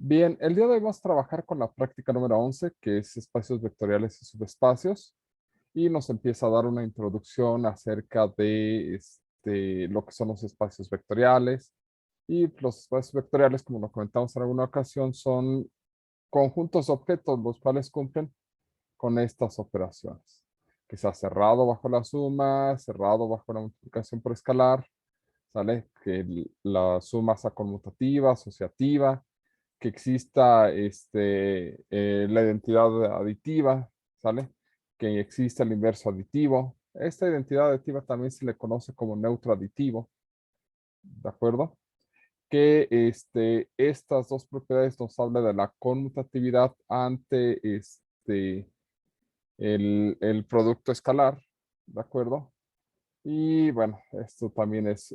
Bien, el día de hoy vamos a trabajar con la práctica número 11, que es espacios vectoriales y subespacios, y nos empieza a dar una introducción acerca de lo que son los espacios vectoriales. Y los espacios vectoriales, como lo comentamos en alguna ocasión, son conjuntos de objetos los cuales cumplen con estas operaciones, que sea cerrado bajo la suma, cerrado bajo la multiplicación por escalar, ¿sale? Que la suma sea conmutativa, asociativa, que exista la identidad aditiva, ¿sale? Que exista el inverso aditivo. Esta identidad aditiva también se le conoce como neutro aditivo, ¿de acuerdo? Que estas dos propiedades nos hablan de la conmutatividad ante el producto escalar, ¿de acuerdo? Y bueno, esto también es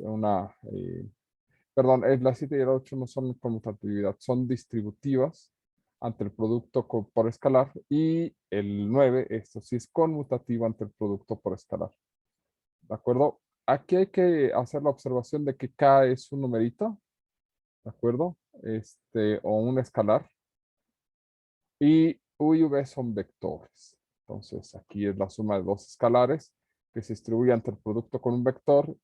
perdón, la 7 y el 8 no son conmutatividad, son distributivas ante el producto por escalar, y el 9, esto sí es conmutativo ante el producto por escalar. ¿De acuerdo? Aquí hay que hacer la observación de que K es un numerito, ¿de acuerdo? O un escalar, y U y V son vectores. Entonces, aquí es la suma de dos escalares que se distribuye ante el producto con un vector,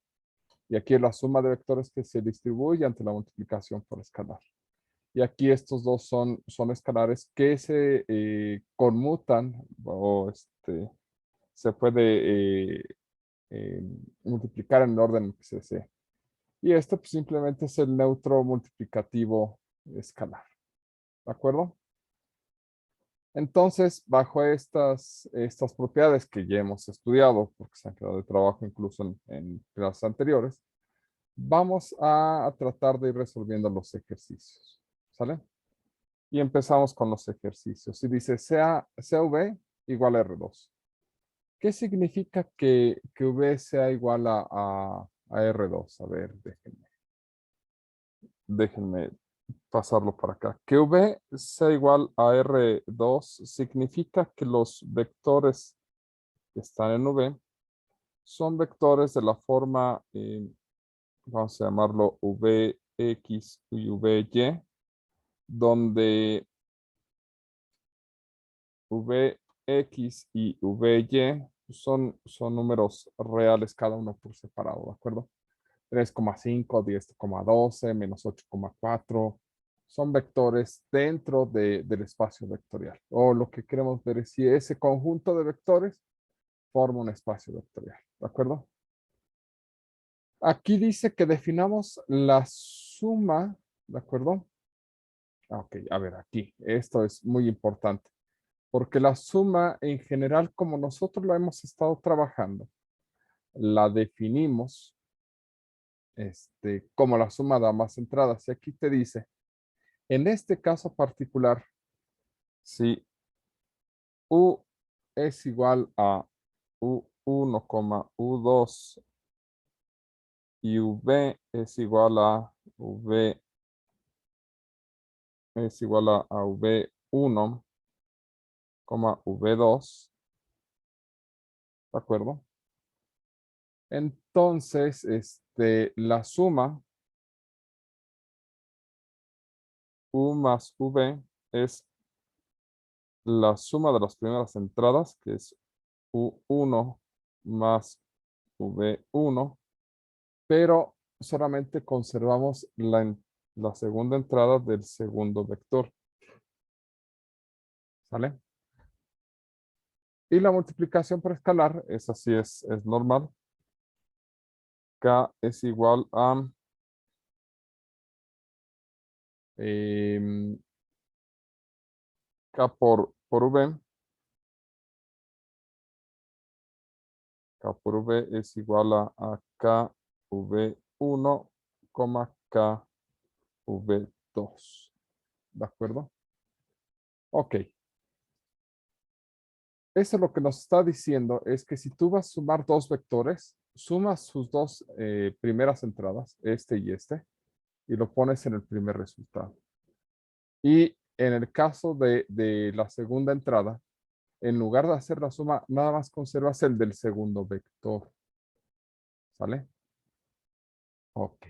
y aquí es la suma de vectores que se distribuye ante la multiplicación por escalar. Y aquí estos dos son escalares que se conmutan, o se puede multiplicar en el orden que se desee. Y este pues, simplemente es el neutro multiplicativo escalar. ¿De acuerdo? Entonces, bajo estas propiedades que ya hemos estudiado, porque se han quedado de trabajo incluso en clases anteriores, vamos a tratar de ir resolviendo los ejercicios. ¿Sale? Y empezamos con los ejercicios. Y dice CV igual a R2. ¿Qué significa que V sea igual a R2? A ver, déjenme pasarlo para acá. Que V sea igual a R2 significa que los vectores que están en V son vectores de la forma, vamos a llamarlo Vx y Vy, donde Vx y Vy son números reales cada uno por separado, ¿de acuerdo? 3,5, 10,12, menos 8,4 son vectores dentro del espacio vectorial. O lo que queremos ver es si ese conjunto de vectores forma un espacio vectorial, ¿de acuerdo? Aquí dice que definamos la suma, ¿de acuerdo? Ok, a ver, aquí, esto es muy importante, porque la suma en general, como nosotros la hemos estado trabajando, la definimos como la suma de ambas entradas. Y aquí te dice, en este caso particular, si U es igual a U1, U2 y V es igual a V a V1, V2, ¿de acuerdo? Entonces, la suma U más V es la suma de las primeras entradas, que es U1 más V1, pero solamente conservamos la segunda entrada del segundo vector. ¿Sale? Y la multiplicación por escalar, esa sí es normal. K es igual a em, K por V. K por V es igual a KV1, KV2. ¿De acuerdo? Ok. Eso lo que nos está diciendo es que si tú vas a sumar dos vectores, sumas sus dos primeras entradas, y lo pones en el primer resultado. Y en el caso de la segunda entrada, en lugar de hacer la suma, nada más conservas el del segundo vector. ¿Sale? Ok.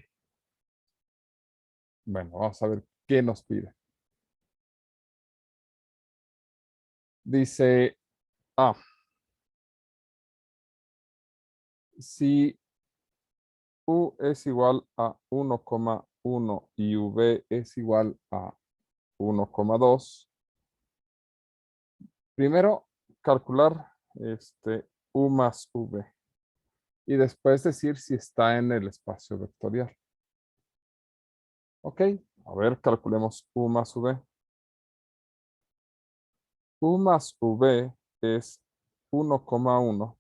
Bueno, vamos a ver qué nos pide. Dice, si U es igual a 1,1 y V es igual a 1,2. Primero, calcular U más V. Y después decir si está en el espacio vectorial. Ok, a ver, calculemos U más V. U más V es 1,1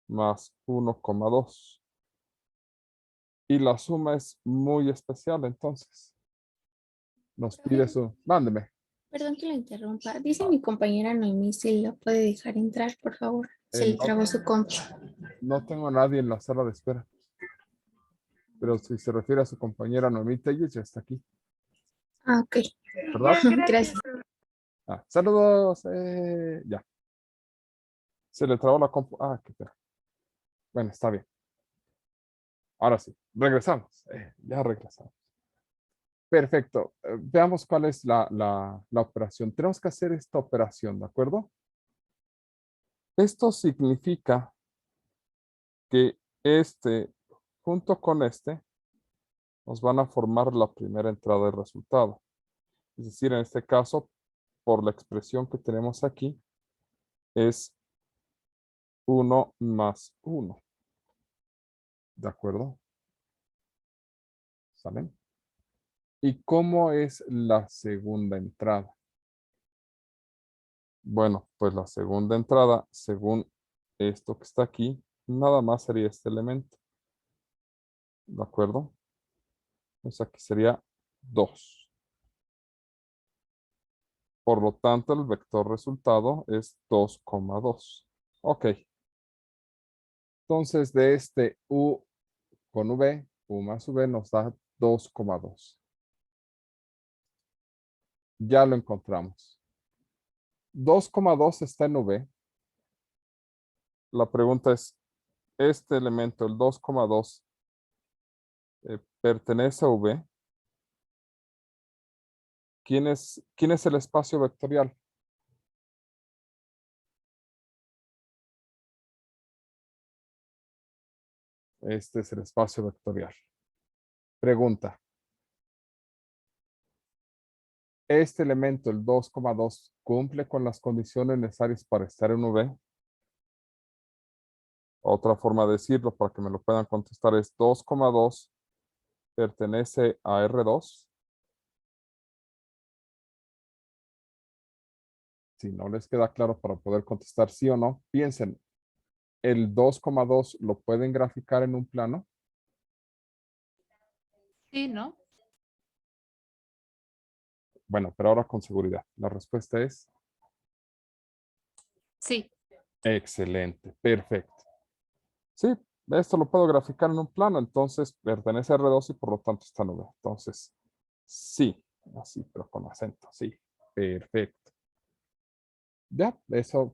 más 1,2. Y la suma es muy especial, entonces. Nos pide Profe, su... Mándeme. perdón que la interrumpa. Dice mi compañera Noemí si la puede dejar entrar, por favor. Se le No, trabó su compu. no tengo a nadie en la sala de espera. Pero si se refiere a su compañera Noemí Telles, ya está aquí. Ah, ok. ¿Verdad? Gracias. Saludos. Ya. Se le trabó la compu. Qué pena. Bueno, está bien. Ahora sí. Regresamos. Ya regresamos. Perfecto. Veamos cuál es la operación. Tenemos que hacer esta operación, ¿de acuerdo? Esto significa que junto con nos van a formar la primera entrada de resultado. Es decir, en este caso, por la expresión que tenemos aquí, es 1 más 1. ¿De acuerdo? ¿Saben? ¿Y cómo es la segunda entrada? Bueno, pues la segunda entrada, según esto que está aquí, nada más sería este elemento. ¿De acuerdo? Pues aquí sería 2. Por lo tanto, el vector resultado es 2,2. Ok. Entonces, de U con V, U más V nos da 2,2. Ya lo encontramos. 2,2 está en V. La pregunta es, ¿este elemento, el 2,2, pertenece a V? ¿Quién es el espacio vectorial? Este es el espacio vectorial. Pregunta. ¿Este elemento, el 2,2, cumple con las condiciones necesarias para estar en V? Otra forma de decirlo para que me lo puedan contestar es 2,2 pertenece a R2. Si no les queda claro para poder contestar sí o no, piensen, ¿el 2,2 lo pueden graficar en un plano? Sí, ¿no? Bueno, pero ahora con seguridad. La respuesta es Sí. excelente, perfecto. Sí, esto lo puedo graficar en un plano, entonces pertenece a R2 y por lo tanto está en V. Entonces, sí, así, pero con acento, sí, perfecto. Ya,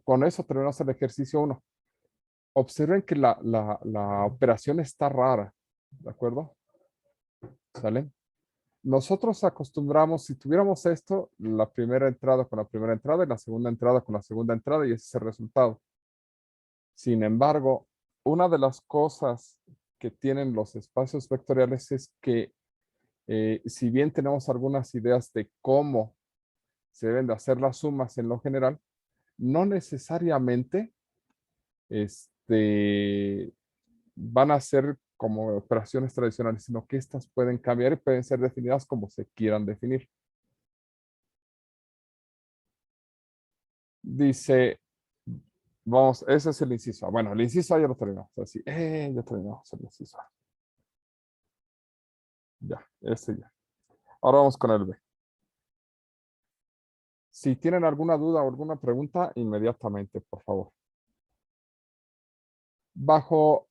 con eso terminamos el ejercicio 1. Observen que la operación está rara, ¿de acuerdo? ¿Sale? Nosotros acostumbramos, si tuviéramos esto, la primera entrada con la primera entrada y la segunda entrada con la segunda entrada y ese es el resultado. Sin embargo, una de las cosas que tienen los espacios vectoriales es que si bien tenemos algunas ideas de cómo se deben de hacer las sumas en lo general, no necesariamente van a ser como operaciones tradicionales, sino que estas pueden cambiar y pueden ser definidas como se quieran definir. Dice, vamos, ese es el inciso A. Bueno, el inciso A ya lo terminamos. Así, ya terminamos el inciso A. Ya, ya. Ahora vamos con el B. Si tienen alguna duda o alguna pregunta, inmediatamente, por favor. Bajo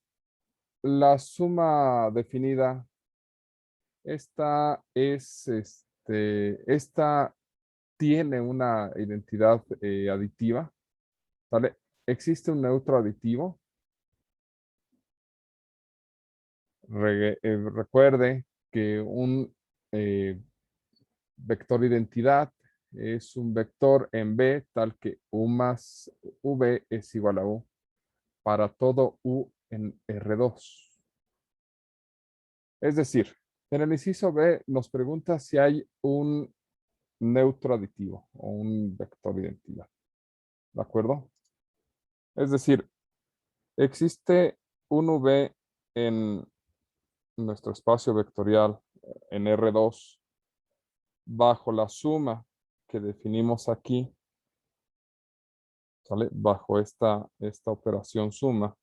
la suma definida, esta tiene una identidad aditiva, ¿vale? Existe un neutro aditivo. Recuerde que un vector identidad es un vector en B tal que U más V es igual a U para todo U en R2. Es decir, en el inciso B nos pregunta si hay un neutro aditivo o un vector de identidad. ¿De acuerdo? Es decir, existe un V en nuestro espacio vectorial en R2 bajo la suma que definimos aquí, ¿sale? Bajo esta operación suma,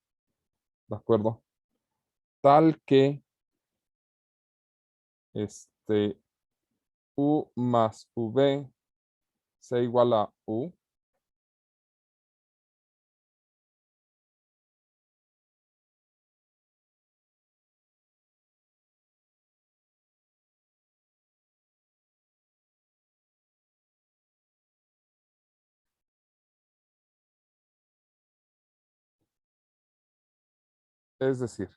¿de acuerdo? Tal que U más V sea igual a U. Es decir,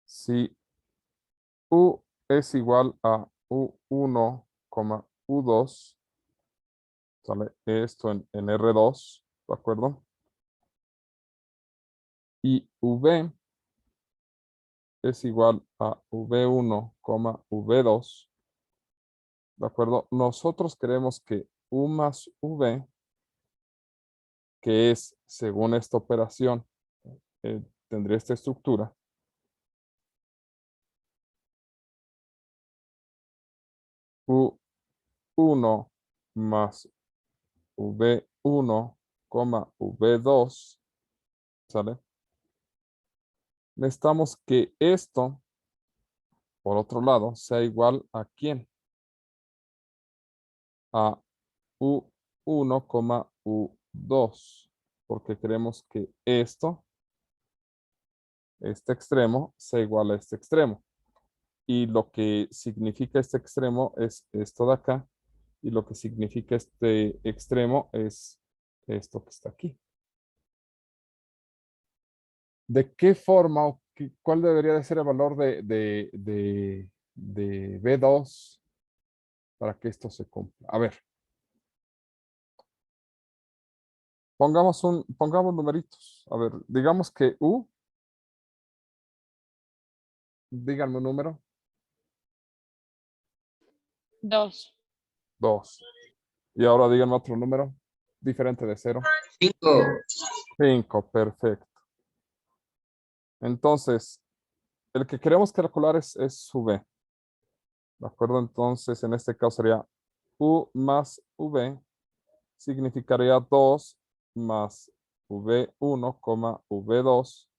si U es igual a U1, U2, ¿sale? Esto en R2, ¿de acuerdo? Y V es igual a V1, V2, ¿de acuerdo? Nosotros queremos que U más V, que es según esta operación, tendría esta estructura. U1 más V1, V2, ¿sale? Necesitamos que esto, por otro lado, sea igual a ¿quién? A U1, U2, porque queremos que esto, este extremo, sea igual a este extremo. Y lo que significa este extremo es esto de acá, y lo que significa este extremo es esto que está aquí. ¿De qué forma o cuál debería de ser el valor de B2 para que esto se cumpla? A ver, pongamos numeritos. A ver, digamos que U, díganme un número, 2. 2. Y ahora díganme otro número, diferente de 0. 5. 5, perfecto. Entonces, el que queremos calcular es su V. ¿De acuerdo? Entonces, en este caso sería U más V, significaría 2 más V1, V2.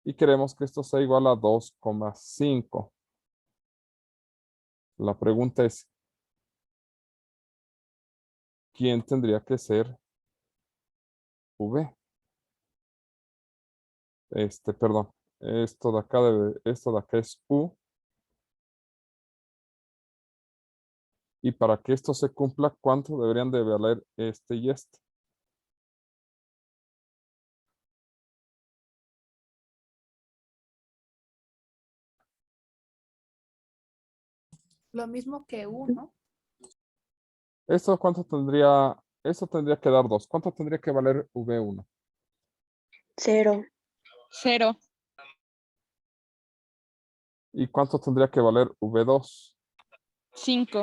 Y queremos que esto sea igual a 2,5. La pregunta es, ¿quién tendría que ser V? Perdón, esto de acá es U. Y para que esto se cumpla, ¿cuánto deberían de valer este y este? Lo mismo que U, ¿no? ¿Esto cuánto tendría? Eso tendría que dar 2. ¿Cuánto tendría que valer V1? 0. 0. ¿Y cuánto tendría que valer V2? 5.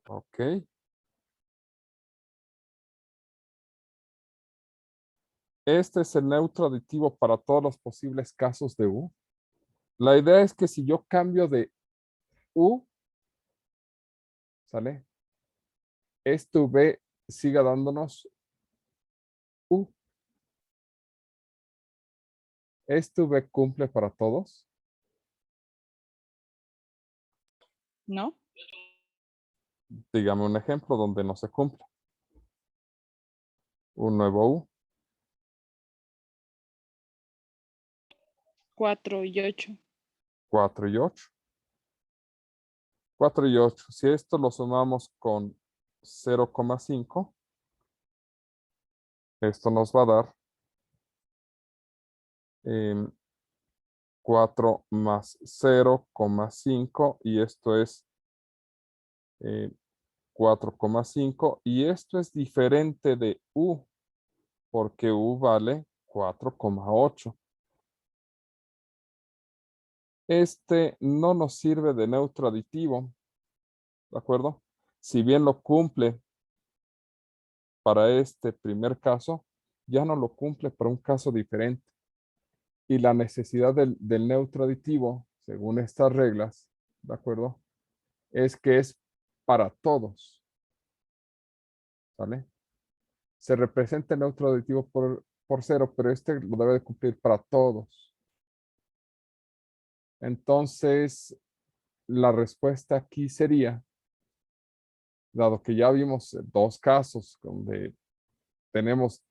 Ok. Este es el neutro aditivo para todos los posibles casos de U. La idea es que si yo cambio de U, ¿sale? Este V siga dándonos U. Este V cumple para todos. ¿No? Dígame un ejemplo donde no se cumple. Un nuevo U. 4 y 8. 4 y 8. 4 y 8. Si esto lo sumamos con 0,5, esto nos va a dar 4 más 0,5 y esto es 4,5 y esto es diferente de U porque U vale 4,8. Este no nos sirve de neutro aditivo, ¿de acuerdo? Si bien lo cumple para este primer caso, ya no lo cumple para un caso diferente. Y la necesidad del neutro aditivo, según estas reglas, ¿de acuerdo? Es que es para todos, ¿vale? Se representa el neutro aditivo por 0, pero este lo debe de cumplir para todos. Entonces, la respuesta aquí sería, dado que ya vimos dos casos donde tenemos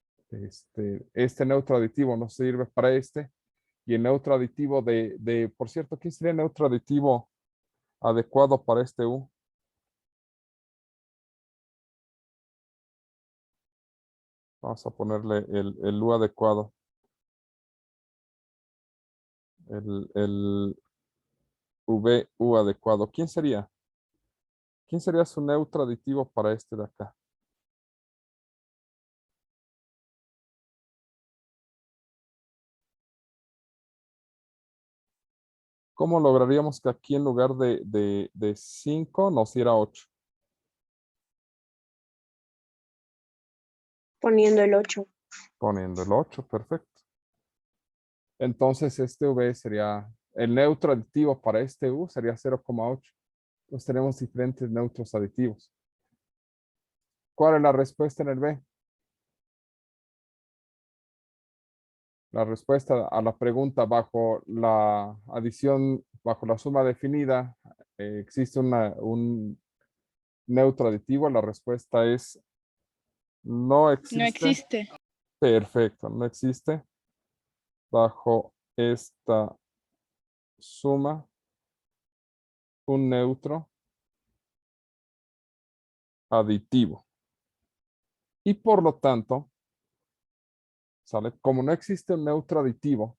este neutro aditivo no sirve para este, y el neutro aditivo por cierto, ¿quién sería el neutro aditivo adecuado para este U? Vamos a ponerle el U adecuado. El VU adecuado. ¿Quién sería? ¿Quién sería su neutro aditivo para este de acá? ¿Cómo lograríamos que aquí en lugar de 5 nos diera 8? Poniendo el 8. Poniendo el 8, perfecto. Entonces este V sería, el neutro aditivo para este U sería 0,8. Entonces tenemos diferentes neutros aditivos. ¿Cuál es la respuesta en el B? La respuesta a la pregunta bajo la adición, bajo la suma definida, ¿existe un neutro aditivo? La respuesta es no existe. No existe. Perfecto, no existe. Bajo esta suma, un neutro aditivo. Y por lo tanto, ¿sale? Como no existe un neutro aditivo,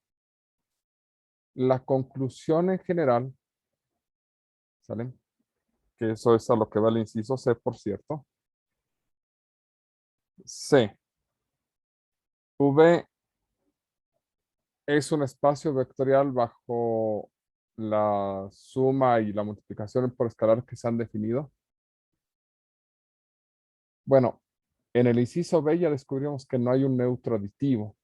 la conclusión en general, ¿sale? Que eso es a lo que va el inciso C, por cierto. C. V es un espacio vectorial bajo la suma y la multiplicación por escalar que se han definido. Bueno, en el inciso B ya descubrimos que no hay un neutro aditivo.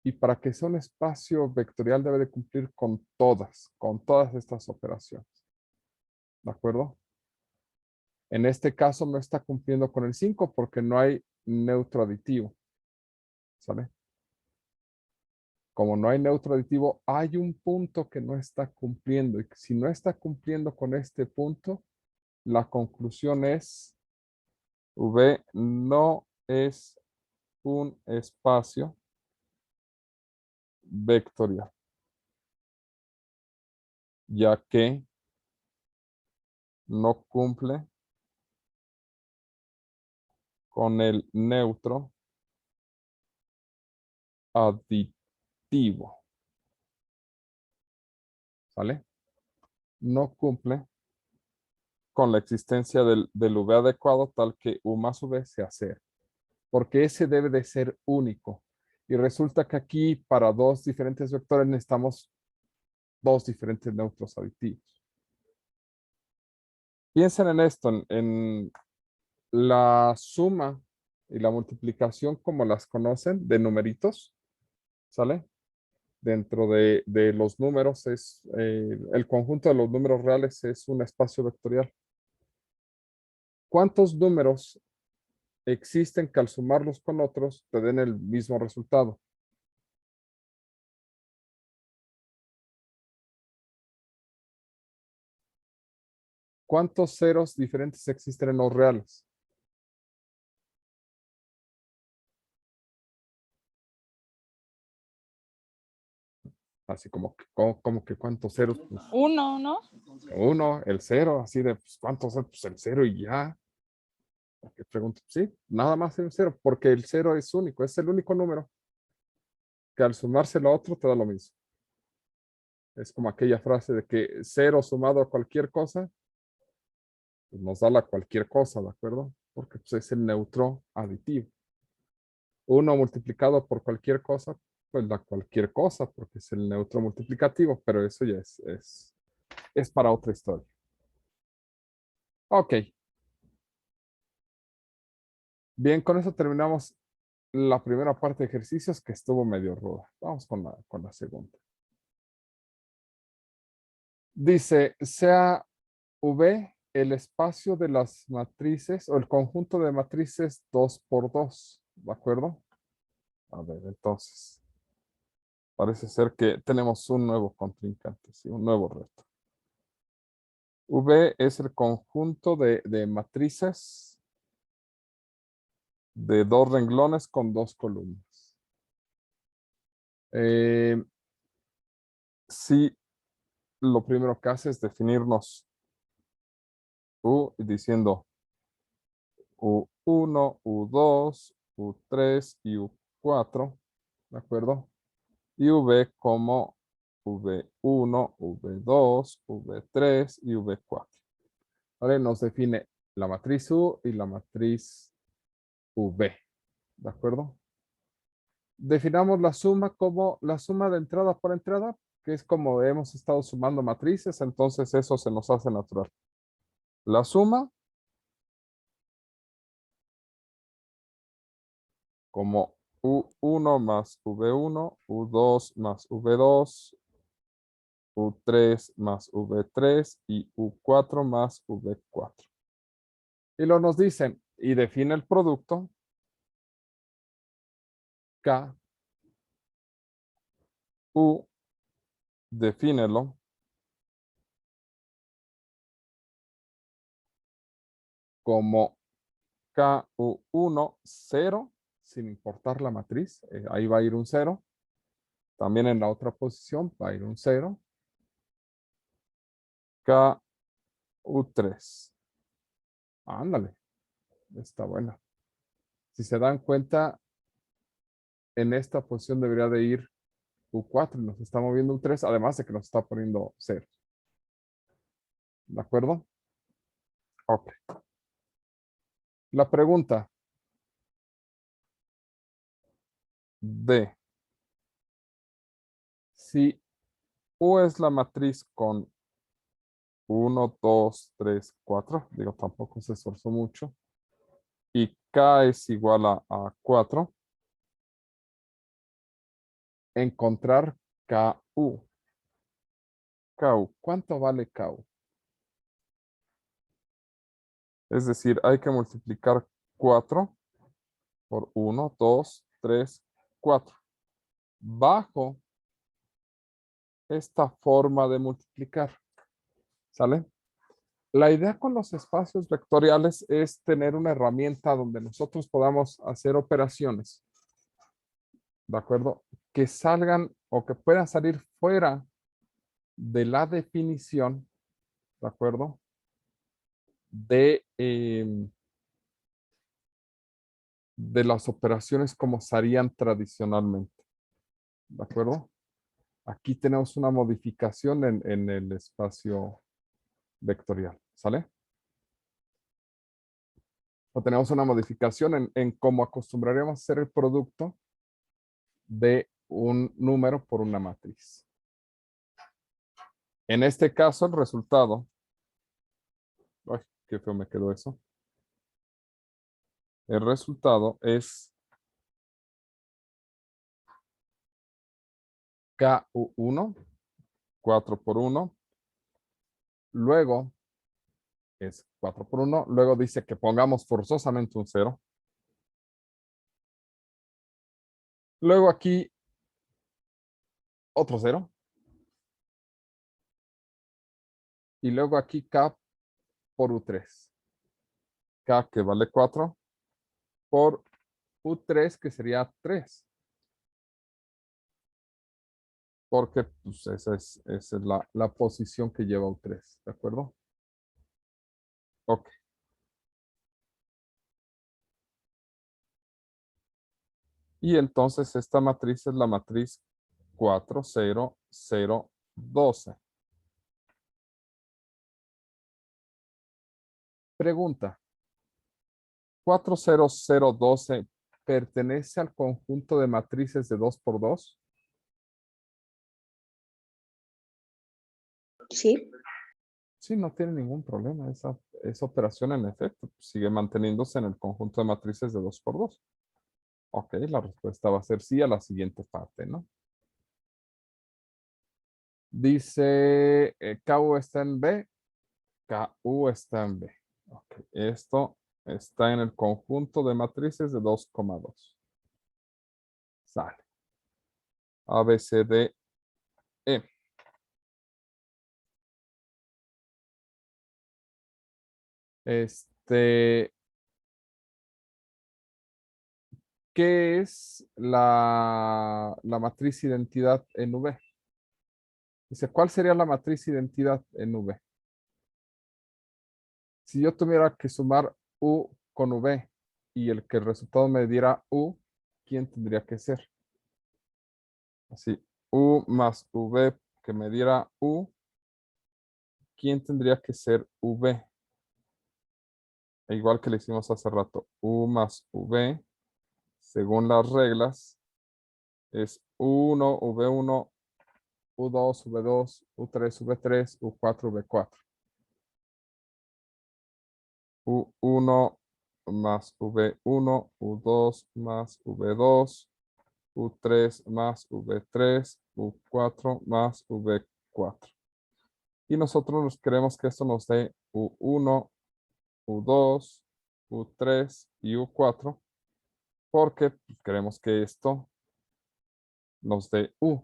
Y para que sea un espacio vectorial debe de cumplir con todas estas operaciones. ¿De acuerdo? En este caso no está cumpliendo con el 5 porque no hay neutro aditivo. ¿Sale? Como no hay neutro aditivo, hay un punto que no está cumpliendo. Y si no está cumpliendo con este punto, la conclusión es V no es un espacio vectorial, ya que no cumple con el neutro aditivo. ¿Sale? No cumple con la existencia del V adecuado tal que U más V sea 0. Porque ese debe de ser único. Y resulta que aquí para dos diferentes vectores necesitamos dos diferentes neutros aditivos. Piensen en esto, en la suma y la multiplicación como las conocen de numeritos, ¿sale? Dentro de los números es, el conjunto de los números reales es un espacio vectorial. ¿Cuántos números existen que al sumarlos con otros te den el mismo resultado? ¿Cuántos ceros diferentes existen en los reales? Así como que cuántos ceros. Pues, 1, ¿no? uno, el cero, así de pues, cuántos, pues el cero y ya. Porque pregunto, sí, nada más el cero, porque el cero es único, es el único número que al sumárselo a otro te da lo mismo. Es como aquella frase de que cero sumado a cualquier cosa pues, nos da la cualquier cosa, ¿de acuerdo? Porque pues, es el neutro aditivo. 1 multiplicado por cualquier cosa, pues la cualquier cosa, porque es el neutro multiplicativo, pero eso ya es para otra historia. Ok. Bien, con eso terminamos la primera parte de ejercicios que estuvo medio ruda. Vamos con la segunda. Dice, sea V el espacio de las matrices o el conjunto de matrices 2 por 2, ¿de acuerdo? A ver, entonces, parece ser que tenemos un nuevo contrincante, ¿sí? Un nuevo reto. V es el conjunto de matrices de 2 renglones con 2 columnas. Si lo primero que hace es definirnos U diciendo U1, U2, U3 y U4, ¿de acuerdo? Y V como V1, V2, V3 y V4. Ahora nos define la matriz U y la matriz V, ¿de acuerdo? Definamos la suma como la suma de entrada por entrada, que es como hemos estado sumando matrices, entonces eso se nos hace natural. La suma como U1 más V1, U2 más V2, U3 más V3 y U4 más V4. Y luego nos dicen, y define el producto K, U, defínelo como KU1, 0, sin importar la matriz, ahí va a ir un 0. También en la otra posición va a ir un 0. KU3. Ándale, está buena. Si se dan cuenta, en esta posición debería de ir U4 y nos está moviendo un 3, además de que nos está poniendo 0. ¿De acuerdo? Ok. La pregunta D. Si U es la matriz con 1, 2, 3, 4, digo, tampoco se esforzó mucho, y K es igual a 4, encontrar KU. KU, ¿cuánto vale KU? Es decir, hay que multiplicar 4 por 1, 2, 3, 4. Bajo esta forma de multiplicar. ¿Sale? La idea con los espacios vectoriales es tener una herramienta donde nosotros podamos hacer operaciones, ¿de acuerdo? Que salgan o que puedan salir fuera de la definición, ¿de acuerdo? De las operaciones como se harían tradicionalmente, ¿de acuerdo? Aquí tenemos una modificación en el espacio vectorial, ¿sale? O tenemos una modificación en cómo acostumbraríamos a hacer el producto de un número por una matriz. En este caso, el resultado, ay, qué feo me quedó eso. El resultado es KU1, 4 por 1. Luego es 4 por 1. Luego dice que pongamos forzosamente un 0. Luego aquí otro 0. Y luego aquí K por U3. K que vale 4 por U3 que sería 3. Porque pues, esa es la posición que lleva U3. ¿De acuerdo? Ok. Y entonces esta matriz es la matriz 4, 0, 0, 12. Pregunta. 40012 pertenece al conjunto de matrices de 2 por 2. Sí. Sí, no tiene ningún problema. Esa operación en efecto sigue manteniéndose en el conjunto de matrices de 2 por 2. Ok, la respuesta va a ser sí a la siguiente parte, ¿no? Dice, KU está en B. KU está en B. Ok, esto está en el conjunto de matrices de 2,2. Sale. A, B, C, D, E. ¿Qué es la matriz identidad en V? Dice, ¿cuál sería la matriz identidad en V? Si yo tuviera que sumar U con V y el que el resultado me diera U, ¿quién tendría que ser? Así, U más V que me diera U, ¿quién tendría que ser V? Igual que le hicimos hace rato, U más V, según las reglas, es U1, V1, U2, V2, U3, V3, U4, V4. U1 más V1, U2 más V2, U3 más V3, U4 más V4. Y nosotros nos queremos que esto nos dé U1, U2, U3 y U4, porque pues, queremos que esto nos dé U.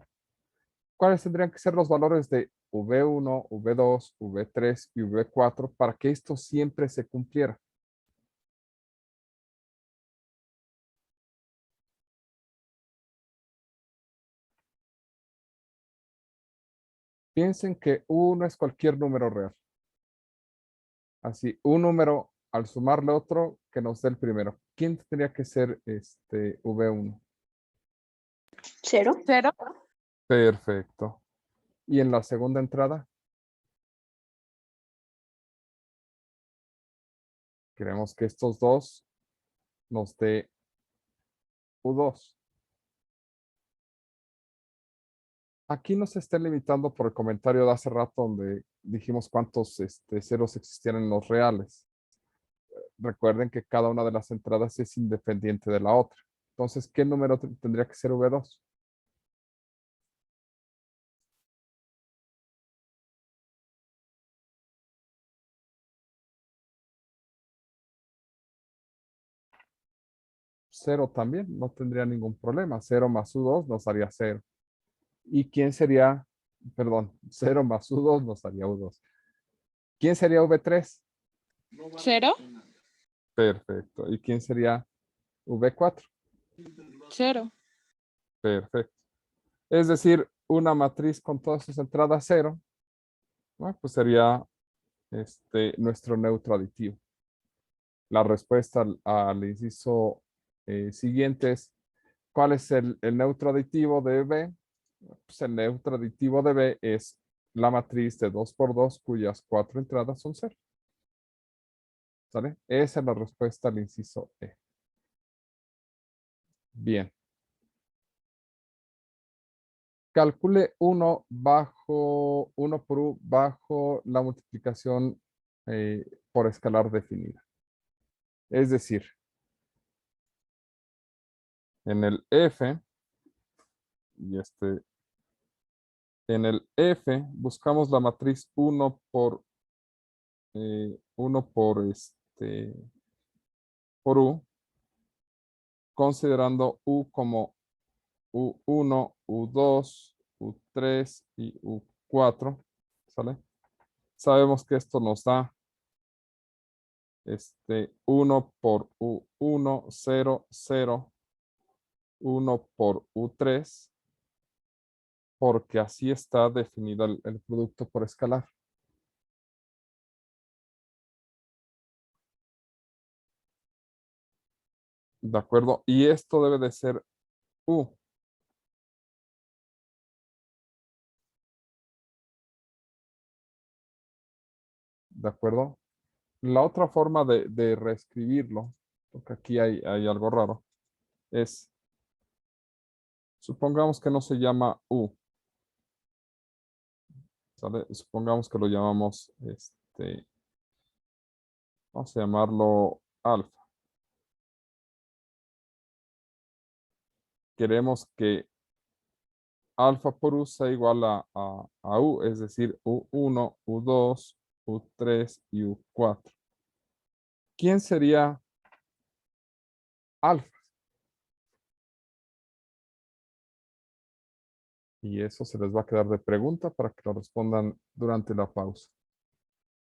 ¿Cuáles tendrían que ser los valores de V1, V2, V3 y V4 para que esto siempre se cumpliera? Piensen que uno es cualquier número real. Así, un número al sumarle otro que nos dé el primero. ¿Quién tendría que ser V1? 0. 0. Perfecto. ¿Y en la segunda entrada? Queremos que estos dos nos dé U2. Aquí no se está limitando por el comentario de hace rato donde dijimos cuántos ceros existían en los reales. Recuerden que cada una de las entradas es independiente de la otra. Entonces, ¿qué número tendría que ser V2? Cero también, no tendría ningún problema. 0 más U2 nos haría 0. ¿Y quién sería? Perdón, 0 más U2 nos haría U2. ¿Quién sería V3? 0. Perfecto. ¿Y quién sería V4? 0. Perfecto. Es decir, una matriz con todas sus entradas 0, bueno, pues sería nuestro neutro aditivo. La respuesta al inciso siguiente es, ¿cuál es el neutro aditivo de B? Pues el neutro aditivo de B es la matriz de 2 por 2 cuyas 4 entradas son 0. ¿Sale? Esa es la respuesta al inciso E. Bien. Calcule 1 por U bajo la multiplicación por escalar definida. Es decir, en el F, y en el F buscamos la matriz 1 por 1 por U, considerando U como U1, U2, U3 y U4, ¿sale? Sabemos que esto nos da 1 por U1, 0, 0, 1 por U3, porque así está definido el producto por escalar. ¿De acuerdo? Y esto debe de ser U. ¿De acuerdo? La otra forma de reescribirlo, porque aquí hay algo raro, es, supongamos que no se llama U, ¿sale? Supongamos que lo llamamos, vamos a llamarlo alfa. Queremos que alfa por U sea igual a U, es decir, U1, U2, U3 y U4. ¿Quién sería alfa? Y eso se les va a quedar de pregunta para que lo respondan durante la pausa.